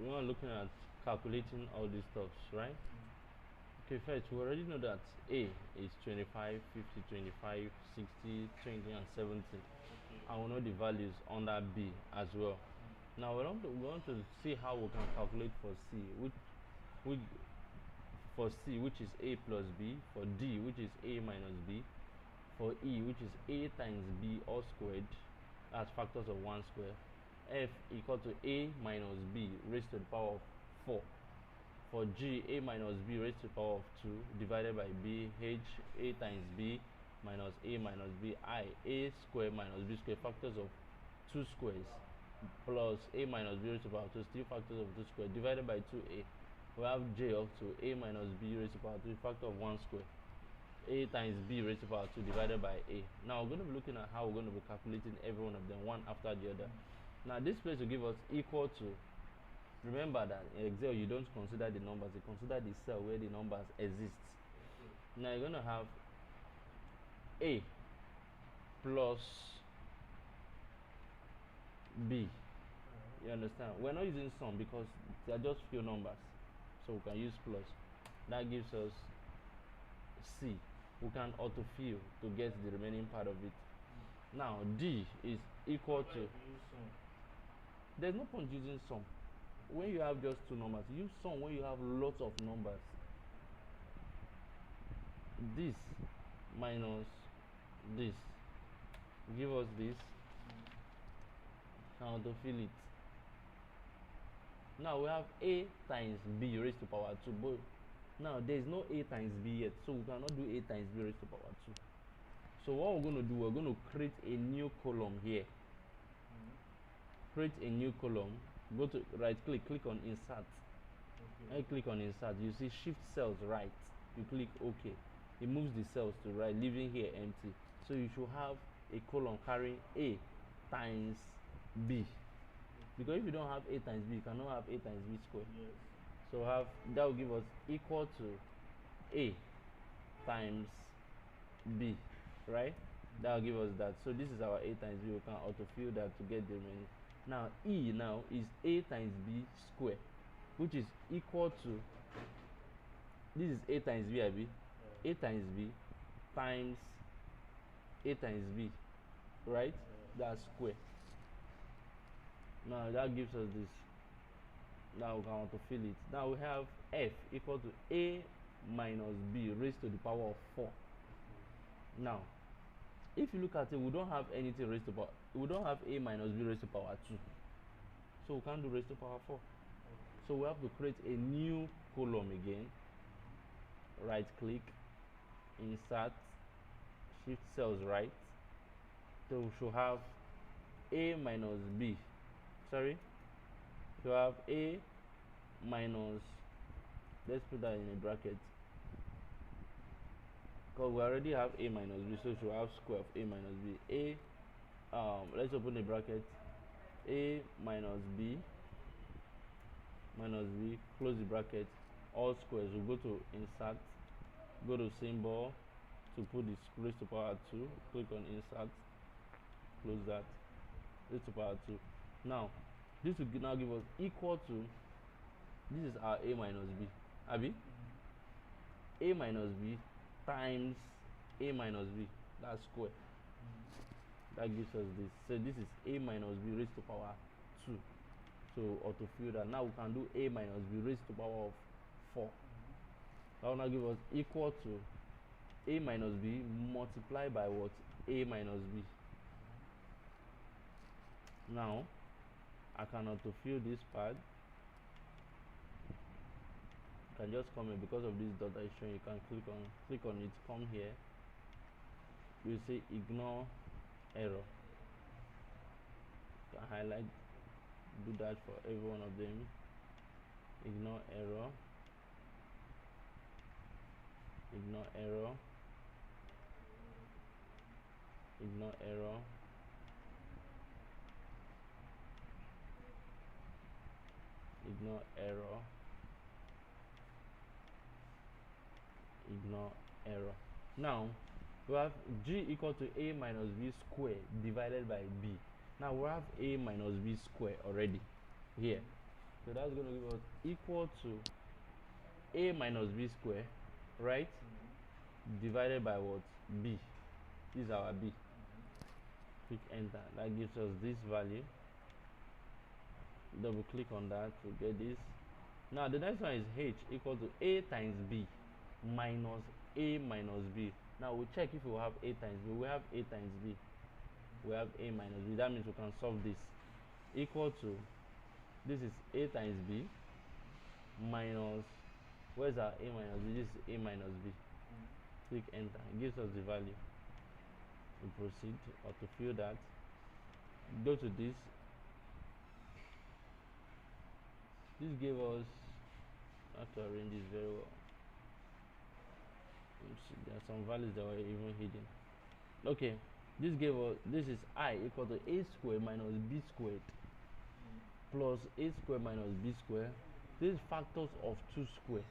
we are looking at calculating all these stuffs, right? Okay, first we already know that A is 25, 50, 25, 60, 20 and 70. And we know the values under B as well. Now we want to see how we can calculate for C, which for C, which is A plus B, for D, which is A minus B, for E, which is A times B all squared as factors of 1 square, F equal to A minus B raised to the power of 4. For G, A minus B raised to the power of 2 divided by B, H, A times B minus A minus B, I, A square minus B square, factors of 2 squares, plus A minus B raised to the power of 2, still factors of 2 squared, divided by 2A. We have J up to A minus B raised to the power of 2, factor of 1 square. A times B raised to the power of 2 divided by A. Now we're going to be looking at how we're going to be calculating every one of them, one after the other. Now this place will give us equal to, remember that in Excel you don't consider the numbers, you consider the cell where the numbers exist. Now you're going to have A plus B. You understand? We're not using sum because they are just few numbers, so we can use plus. That gives us C. We can autofill to get the remaining part of it. Now D is equal to, there's no point using sum when you have just two numbers. Use sum when you have lots of numbers. This minus this give us this. Can autofill it. Now we have A times B raised to power 2, but now there is no A times B yet, so we cannot do A times B raised to power 2. So what we're going to do, we're going to create a new column here. Create a new column. Go to right click, click on insert. When you click on insert, you see shift cells right. You click OK. It moves the cells to right, leaving here empty. So you should have a column carrying A times B. Because if you don't have A times B, you cannot have A times B squared. Yes. So that will give us equal to A times B, right? That will give us that. So this is our A times B. We can autofill that to get the remaining. Now E now is A times B square, which is equal to, this is A times B, AB. A times B times A times B, right? That's square. Now that gives us this. Now we can autofill it. Now we have F equal to A minus B raised to the power of 4. Now, if you look at it, we don't have anything raised to power. We don't have A minus B raised to power 2. So we can't do raised to power 4. So we have to create a new column again. Right click, insert, shift cells right. So we should have A minus B. Sorry. You have A minus, let's put that in a bracket, because we already have A minus B, so we should have square of A minus B. Let's open a bracket. A minus B minus B, close the bracket, all squares. We'll go to insert, go to symbol to put this raised to power 2, click on insert, close that, raised to power 2. Now this will now give us equal to, this is our A minus B, Abi? A minus B times A minus B, that's square. That gives us this. So this is A minus B raised to power 2. So autofill that. Now we can do A minus B raised to power of 4. That will now give us equal to A minus B multiplied by what? A minus B. Now I can autofill this part. You can just come here because of this dot I show you. Can click on it, come here. You see ignore error. You can highlight, do that for every one of them. Ignore error. Ignore error. Ignore error. Ignore error. Ignore error. Now we have G equal to A minus B square divided by B. Now we have A minus B square already here. So that's going to give us equal to a minus b square, right? Divided by what? B. This is our b. Click enter. That gives us this value. Double click on that to get this. Now the next one is h equal to a times b minus a minus b. Now we check if we have a times b. We have a times b. We have a minus b. That means we can solve this. Equal to, this is a times b minus, where's our a minus b? This is a minus b. Click enter. It gives us the value. We proceed or to fill that. Go to this. This gave us, I have to arrange this very well. Let's see, there are some values that were even hidden. Okay, this gave us, this is I equal to a squared minus b squared plus a squared minus b squared. This is factors of 2 squared.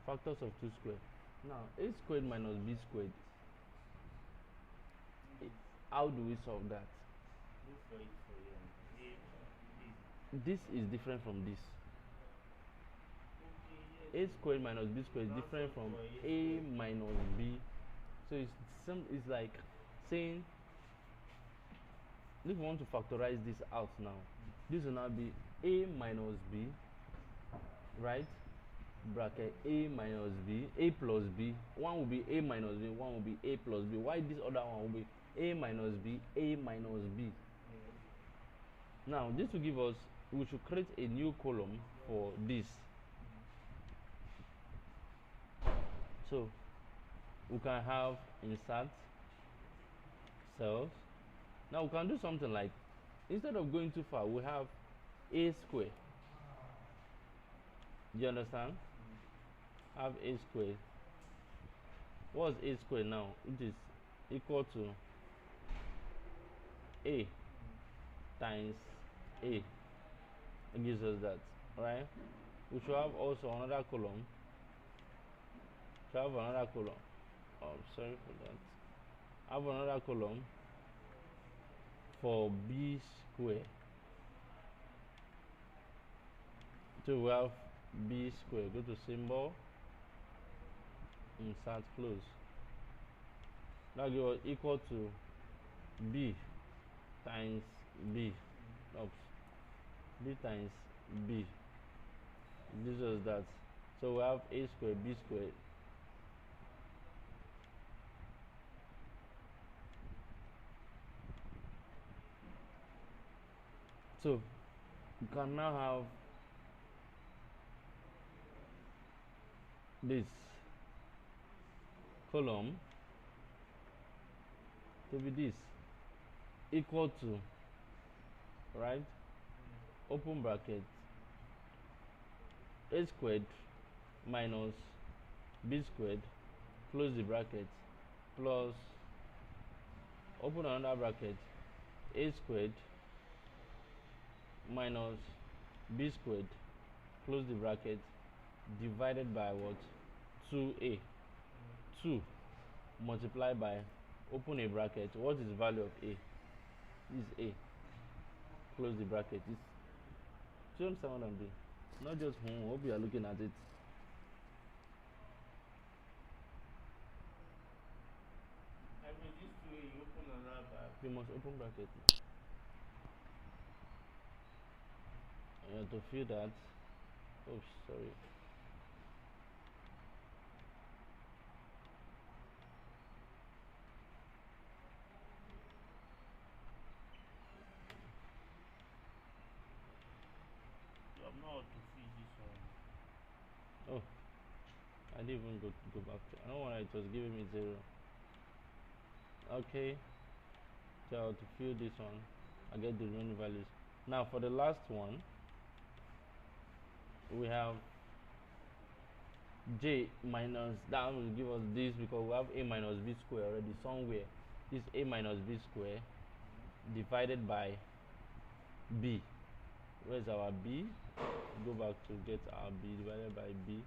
Factors of 2 squared. Now a squared minus b squared. How do we solve that? This is different from this. A squared minus b squared is different from a minus b. So it's like saying, if we want to factorize this out now, this will now be a minus b, right? Bracket a minus b, a plus b. One will be a minus b, one will be a plus b. Why this other one will be a minus b, a minus b? Now this will give us, we should create a new column for this. So we can have insert cells. Now we can do something like, instead of going too far, we have a square. Do you understand? Have a square. What's a square now? It is equal to a times a. It gives us that, right? We should have also another column. Have another column. Oh, sorry for that. Have another column for b square. So we have b square. Go to symbol, insert, close. That gives us equal to b times b. Oops. B times b. This is that. So we have a squared, b squared. So you can now have this column to be this, equal to, right? Open bracket, a squared minus b squared, close the bracket, plus, open another bracket, a squared minus b squared, close the bracket, divided by what? 2a. 2 multiplied by, open a bracket. What is the value of a? This is a. Close the bracket. Do you understand what I'm doing? Not just hope you are looking at it. I mean, this way you open another bracket. You must open bracket. To fill that. Oh, sorry. You have not to fill this one. Oh, I didn't even go back to. I don't want it was giving me 0. Okay, so to fill this one, I get the remaining values. Now for the last one, we have j minus, that will give us this because we have a minus b square already somewhere. This a minus b square divided by b. Where's our b? Go back to get our b divided by b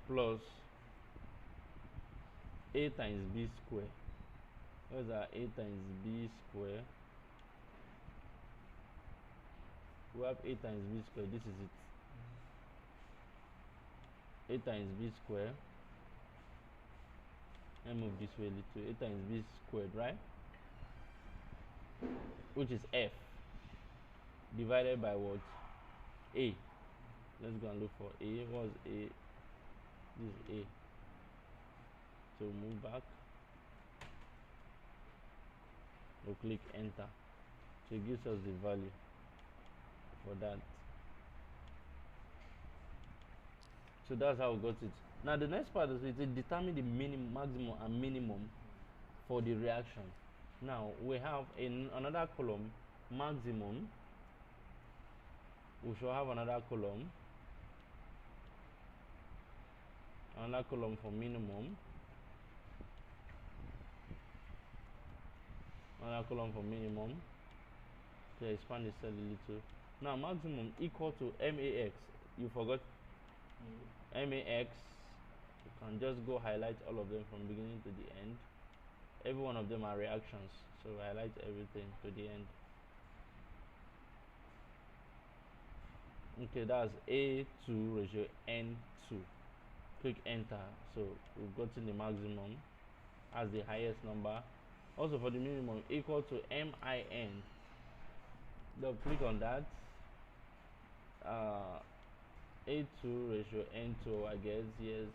plus a times b square What's our a times b square? We have a times b square. This is it. A times b square. Let me move this way a little. A times b squared, right? Which is f divided by what? A. Let's go and look for a. What's a? This is a. So move back. We'll click enter. So it gives us the value for that. So that's how we got it. Now the next part is to determine the maximum and minimum for the reaction. Now we have in another column maximum. We shall have another column for minimum, another column for minimum. To expand the cell a little. Now maximum equal to max. You forgot max. You can just go highlight all of them from beginning to the end. Every one of them are reactions, so highlight everything to the end. Okay, that's A2 ratio N2. Click enter. So we've gotten the maximum as the highest number. Also for the minimum equal to MIN. They'll click on that. A2 ratio N2, I guess, yes.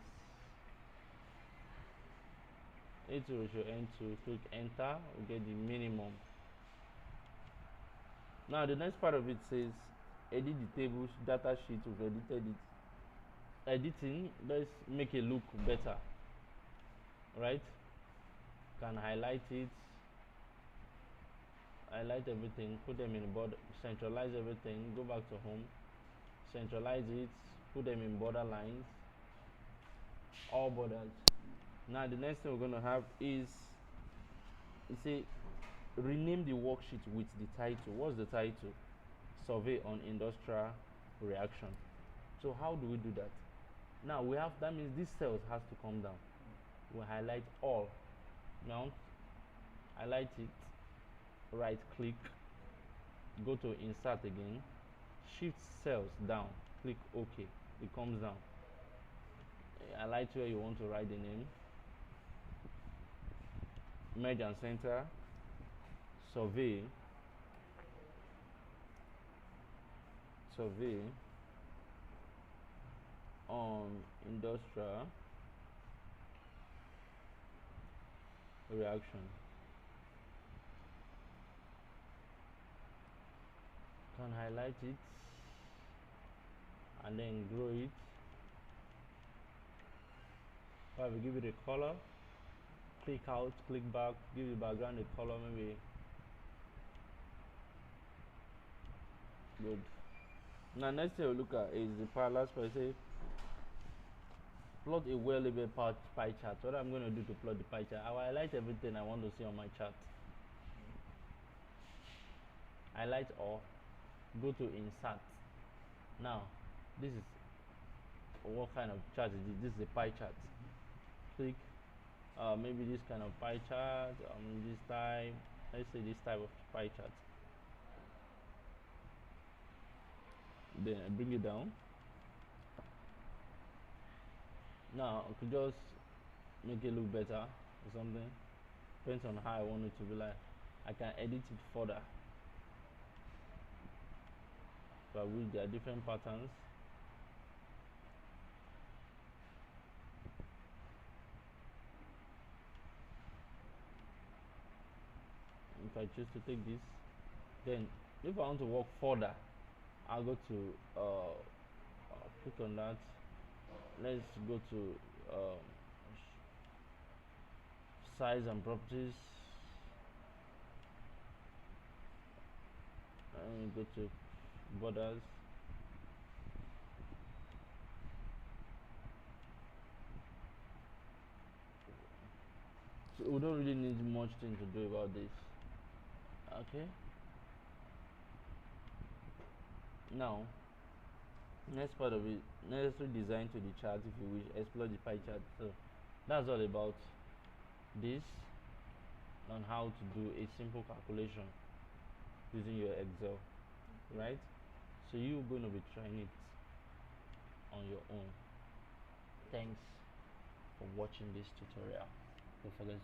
A2 ratio N2, click enter, we get the minimum. Now the next part of it says edit the tables, data sheet, we've edited it. Editing, let's make it look better, right? Can highlight it, highlight everything, put them in the border, centralize everything, go back to home, centralize it, put them in border lines, all borders. Now the next thing we're going to have is, you see, rename the worksheet with the title. What's the title? Survey on industrial reaction. So how do we do that? Now we have, that means this cells has to come down. We highlight all. Now highlight it, right click, go to insert again, shift cells down, click OK. It comes down. Highlight where you want to write the name, merge and center, survey on industrial reaction. Can highlight it and then grow it. If we give it a color, click out, click back, give the background a color, maybe good. Now next thing we'll look at is the parallax per se. Plot a well-labeled pie chart. What I'm going to do to plot the pie chart, I will highlight everything I want to see on my chart. Highlight all, go to insert. Now this is what kind of chart is this? This is a pie chart. Click maybe this kind of pie chart, this type, let's say this type of pie chart. Then I bring it down. Now I could just make it look better or something. Depends on how I want it to be like. I can edit it further. So there are different patterns. If I choose to take this, then if I want to work further, I'll go to click on that. Let's go to size and properties, and go to borders. So we don't really need much thing to do about this. Okay, now next part of it, necessary design to the chart. If you wish, explore the pie chart. So that's all about this. on how to do a simple calculation using your Excel, right? So you're going to be trying it on your own. Thanks for watching this tutorial. Don't forget to